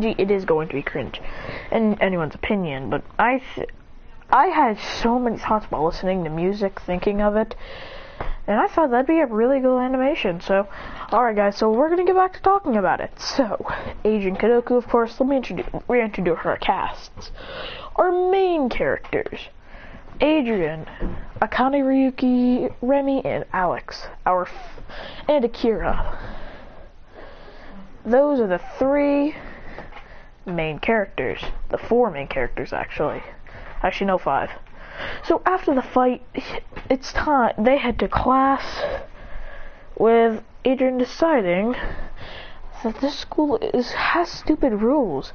it is going to be cringe in anyone's opinion, but I had so many thoughts while listening to music, thinking of it, and I thought that'd be a really good animation. So, alright guys, so we're gonna get back to talking about it. So, Adrian Kadoku, of course, let me reintroduce our casts. Our main characters: Adrian, Akane Ryuki, Remy, and Alex, and Akira. Those are the three main characters. The four main characters, actually. Actually, no, five. So after the fight, it's time. They head to class with Adrian deciding that this school has stupid rules,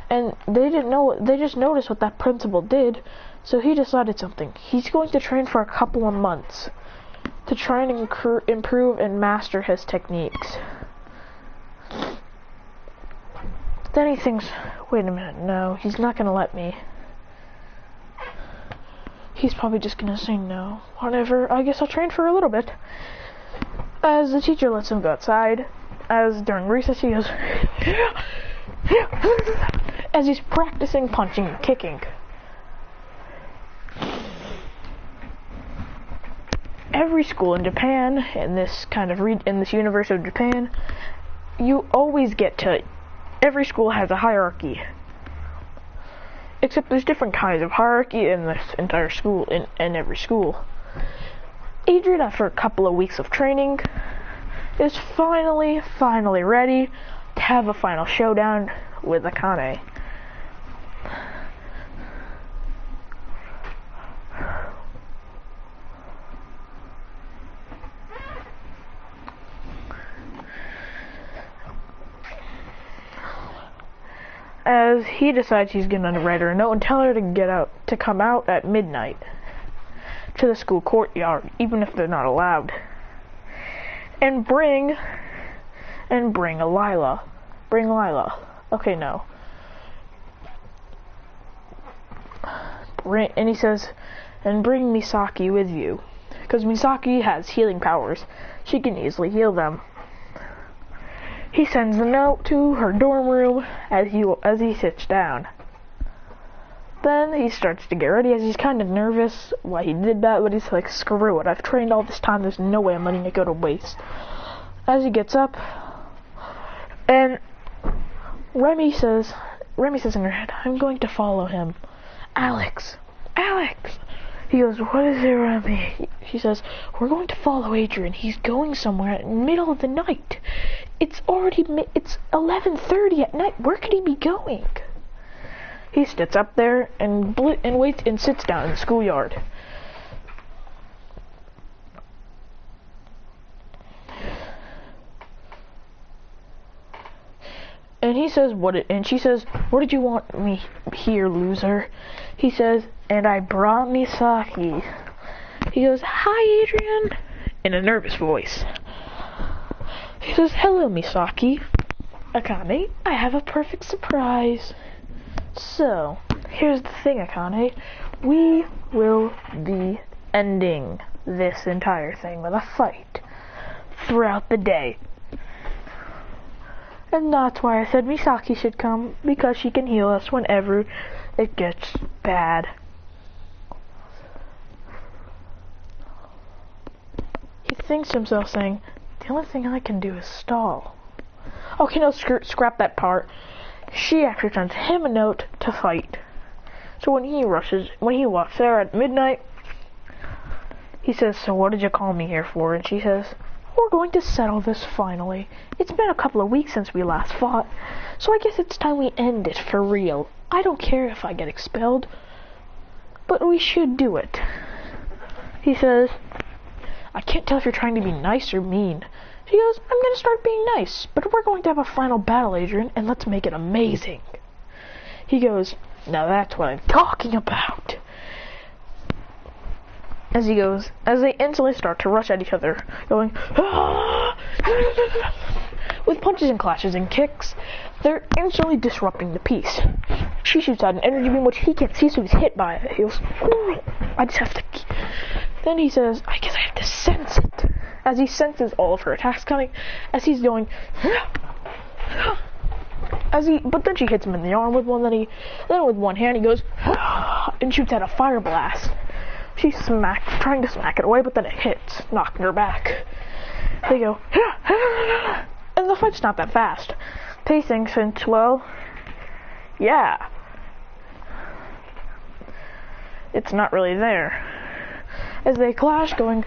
and they didn't know. They just noticed what that principal did, so he decided something. He's going to train for a couple of months to try and improve and master his techniques. Then he thinks, wait a minute, no, he's not gonna let me. He's probably just gonna say no. Whatever, I guess I'll train for a little bit. As the teacher lets him go outside, as during recess he goes, as he's practicing punching and kicking. Every school in Japan, in this kind of in this universe of Japan, you always get to. Every school has a hierarchy. Except there's different kinds of hierarchy in this entire school, in every school. Adrian, after a couple of weeks of training, is finally ready to have a final showdown with Akane. As he decides he's gonna write her a note and tell her to come out at midnight to the school courtyard, even if they're not allowed, and bring Lila. Okay, no. And he says, and bring Misaki with you, because Misaki has healing powers. She can easily heal them. He sends the note to her dorm room as he sits down. Then he starts to get ready, as he's kind of nervous why he did that, but he's like, screw it, I've trained all this time, there's no way I'm letting it go to waste. As he gets up, and Remy says in her head, I'm going to follow him. Alex! He goes, what is it, Remy? She says, we're going to follow Adrian. He's going somewhere in the middle of the night. It's 11:30 at night. Where could he be going? He sits up there and waits and sits down in the schoolyard. And he says, and she says, what did you want me here, loser? He says, and I brought Misaki. He goes, hi, Adrian, in a nervous voice. He says, hello, Misaki. Akane, I have a perfect surprise. So, here's the thing, Akane. We will be ending this entire thing with a fight throughout the day. And that's why I said Misaki should come, because she can heal us whenever it gets bad. He thinks to himself, saying, the only thing I can do is stall. Okay, no, scrap that part. She actually sends him a note to fight. So when he walks there at midnight, he says, so what did you call me here for? And she says, we're going to settle this finally. It's been a couple of weeks since we last fought, so I guess it's time we end it for real. I don't care if I get expelled, but we should do it. He says, I can't tell if you're trying to be nice or mean. She goes, I'm going to start being nice, but we're going to have a final battle, Adrian, and let's make it amazing. He goes, now that's what I'm talking about. As they instantly start to rush at each other, going, ah! With punches and clashes and kicks, they're instantly disrupting the peace. She shoots out an energy beam which he can't see, so he's hit by it. He goes, I just have to... Then he says, I guess I have to sense it. As he senses all of her attacks coming, as he's going... But then she hits him in the arm with one, then with one hand he goes and shoots out a fire blast. She's trying to smack it away, but then it hits, knocking her back. They go, and the fight's not that fast. Pacing since, well, yeah, it's not really there. As they clash, going,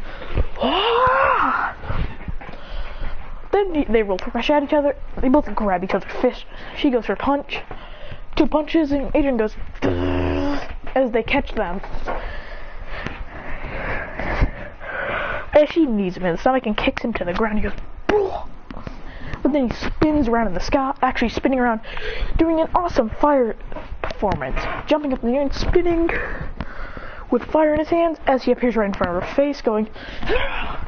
then they roll to rush at each other. They both grab each other's fists. She goes for a punch, 2 punches, and Adrian goes as they catch them. As she knees him in the stomach and kicks him to the ground, he goes, but then he spins around in the sky, actually spinning around, doing an awesome fire performance, jumping up in the air and spinning with fire in his hands as he appears right in front of her face, going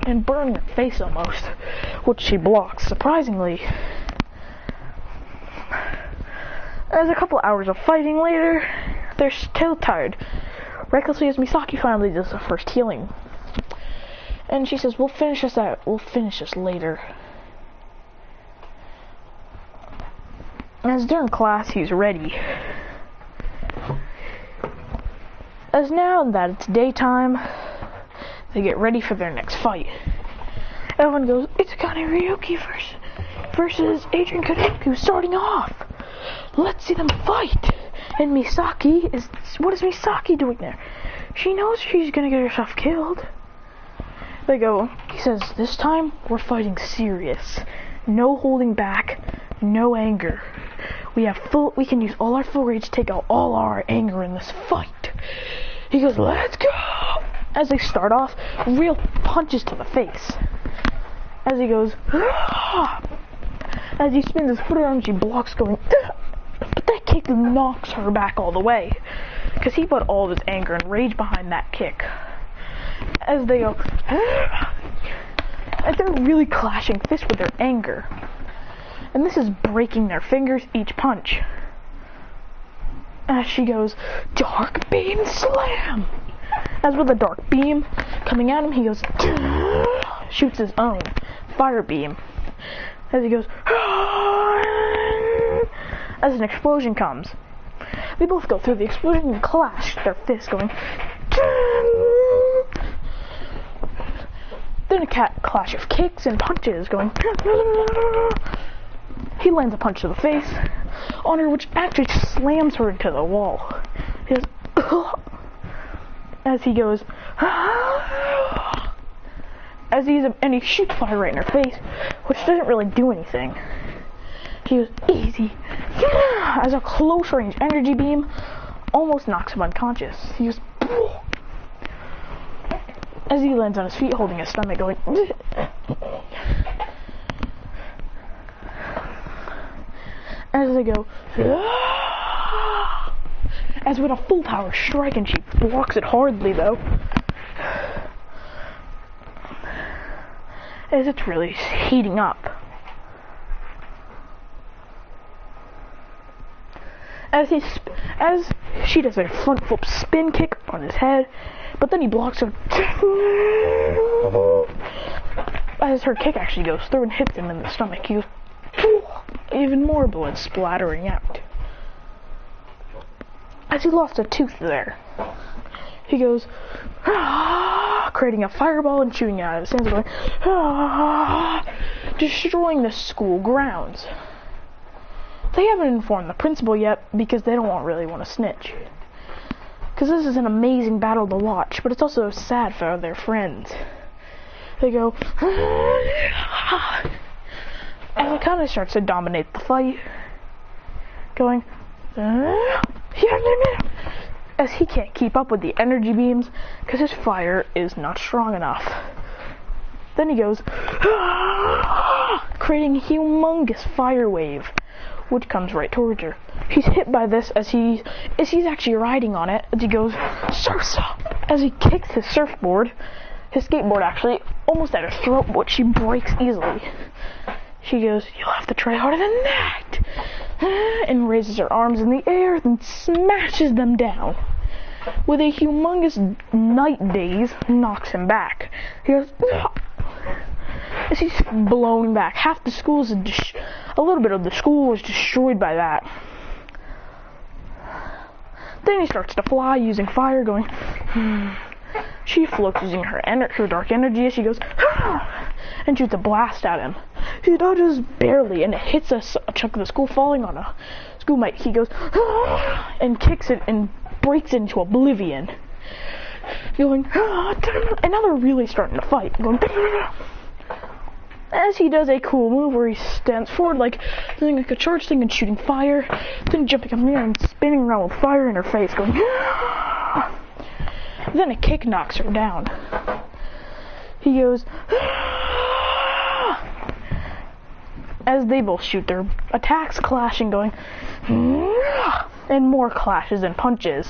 and burning her face almost, which she blocks, surprisingly. As a couple hours of fighting later, they're still tired. Recklessly, as Misaki finally does the first healing. And she says, we'll finish this later. As during class, he's ready. As now that it's daytime, they get ready for their next fight. Everyone goes, it's Akane Ryuki versus Adrian Kanuki starting off. Let's see them fight. And what is Misaki doing there? She knows she's gonna get herself killed. They go, he says, this time we're fighting serious. No holding back, no anger. We can use all our full rage to take out all our anger in this fight. He goes, let's go! As they start off, real punches to the face. As he goes, as he spins his foot around, she blocks, going, but that kick knocks her back all the way. Because he put all of his anger and rage behind that kick. As they go, and they're really clashing fists with their anger. And this is breaking their fingers each punch. As she goes, dark beam slam! As with a dark beam coming at him, he goes, shoots his own fire beam. As he goes, as an explosion comes. They both go through the explosion and clash their fists, going, then a clash of kicks and punches, going, he lands a punch to the face on her, which actually slams her into the wall. He goes, as he goes, and he shoots fire right in her face, which doesn't really do anything. He goes, easy, as a close range energy beam almost knocks him unconscious. He goes, as he lands on his feet, holding his stomach, going, as they go, as with a full power strike, and she blocks it hardly though, as it's really heating up. As she does a front flip spin kick on his head, but then he blocks her as her kick actually goes through and hits him in the stomach. He goes, even more blood splattering out. As he lost a tooth there, he goes, creating a fireball and shooting it out of his hands, going, destroying the school grounds. They haven't informed the principal yet because they don't really want to snitch. Because this is an amazing battle to watch, but it's also sad for their friends. They go, and Akane starts to dominate the fight, going, as he can't keep up with the energy beams because his fire is not strong enough. Then he goes, creating a humongous fire wave, which comes right towards her. He's hit by this as he's actually riding on it, as he goes, Sursa! As he kicks his skateboard actually, almost at her throat, which she breaks easily. She goes, you'll have to try harder than that! And raises her arms in the air and smashes them down. With a humongous night daze, knocks him back. He goes, as he's blown back. Half the school is a little bit of the school was destroyed by that. Then he starts to fly using fire, going. She floats using her dark energy as she goes and shoots a blast at him. He dodges barely and it hits a chunk of the school, falling on a schoolmate. He goes and kicks it and breaks into oblivion. Going, and now they're really starting to fight. Going, as he does a cool move where he stands forward doing like a charge thing and shooting fire, then jumping up in the air and spinning around with fire in her face, going. Then a kick knocks her down. He goes, as they both shoot their attacks, clashing, going, and more clashes and punches.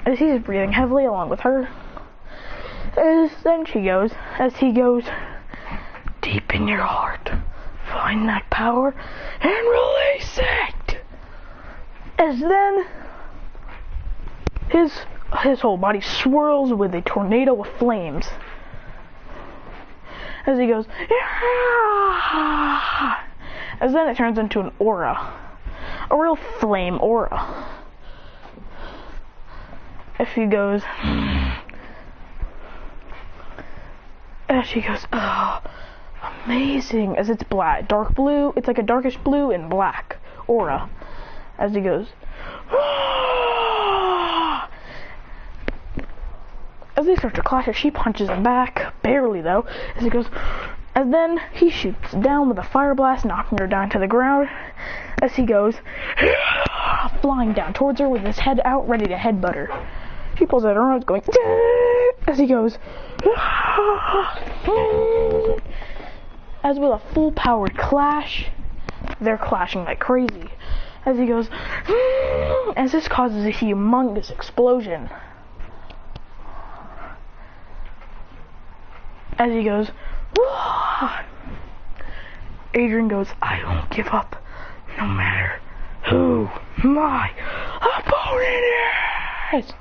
As he's breathing heavily along with her, then he goes, deep in your heart, find that power and release it. As then, his whole body swirls with a tornado of flames. As he goes, yeah! As then it turns into an aura. A real flame aura. As he goes, oh, amazing. As it's black, dark blue, it's like a darkish blue and black aura. As he goes, as they start to clash, she punches him back, barely though, as he goes, and then he shoots down with a fire blast, knocking her down to the ground, as he goes, flying down towards her with his head out, ready to headbutt her. She pulls out her arms, going, as he goes, as with a full-powered clash, they're clashing like crazy, as he goes, as this causes a humongous explosion. As he goes, Adrian goes, I won't give up, no matter who my opponent is.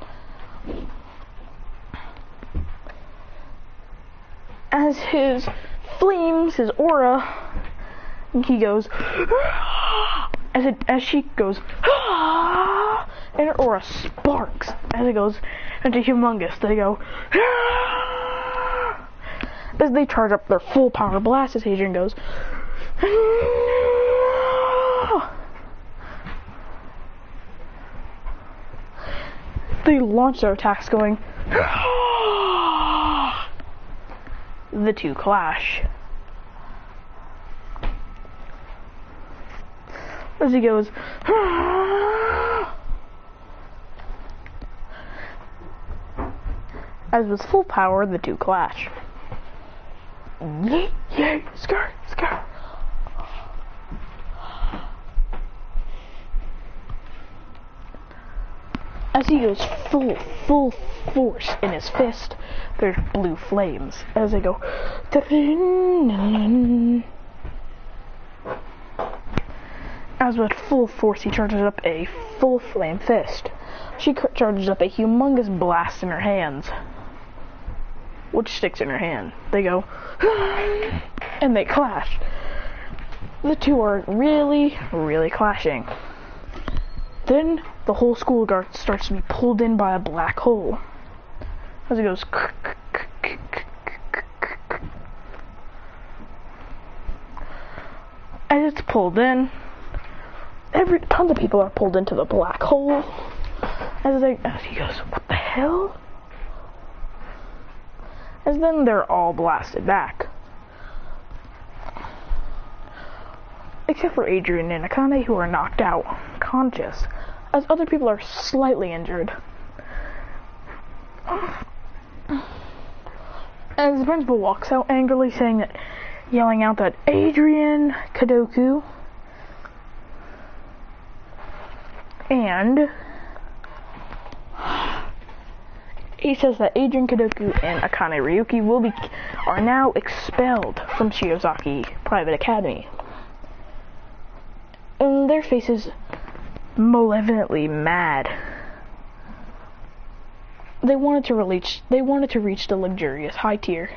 As his flames, his aura, he goes, as she goes, and her aura sparks as it goes into humongous. They go, as they charge up their full power blast, as Adrian goes, they launch their attacks, going, the two clash. As he goes, as with full power, the two clash. Yay, yay, skirt, skirt. As he goes full force in his fist, there's blue flames. As they go, as with full force, he charges up a full flame fist. She charges up a humongous blast in her hands, which sticks in her hand. They go, and they clash. The two are really, really clashing. Then the whole school starts to be pulled in by a black hole. As it goes, as it's pulled in, tons of people are pulled into the black hole. As he goes, what the hell? As then they're all blasted back. Except for Adrian and Akane, who are knocked out, conscious, as other people are slightly injured. As the principal walks out angrily, yelling out that Adrian Kadoku and he says that Adrian Kadoku and Akane Ryuki are now expelled from Shiozaki Private Academy. And their faces malevolently mad. They wanted to reach the luxurious high tier.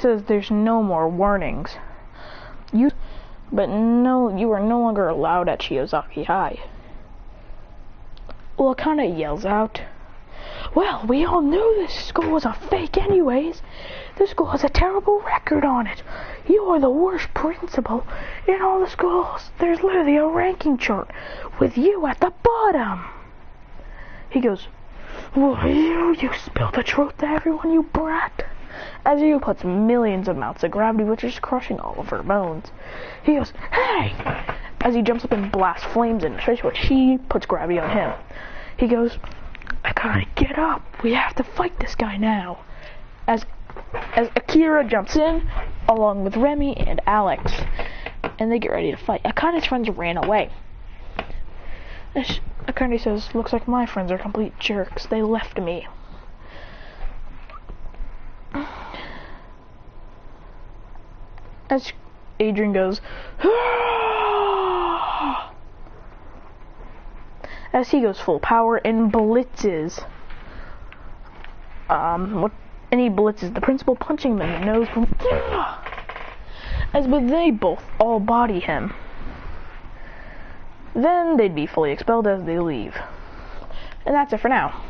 says there's no more warnings. You are no longer allowed at Shiozaki High. Well, Akane yells out, well, we all knew this school was a fake anyways. This school has a terrible record on it. You are the worst principal in all the schools. There's literally a ranking chart with you at the bottom. He goes, well, you spilled the truth to everyone, you brat. As you puts millions of amounts of gravity, which is crushing all of her bones. He goes, hey! As he jumps up and blasts flames in his face, which he puts gravity on him. He goes, I gotta get up. We have to fight this guy now. As Akira jumps in, along with Remy and Alex, and they get ready to fight. Akane's friends ran away. Akane says, looks like my friends are complete jerks. They left me. As Adrian goes, as he goes full power and blitzes. And he blitzes the principal, punching him in the nose. But they both all body him. Then they'd be fully expelled as they leave. And that's it for now.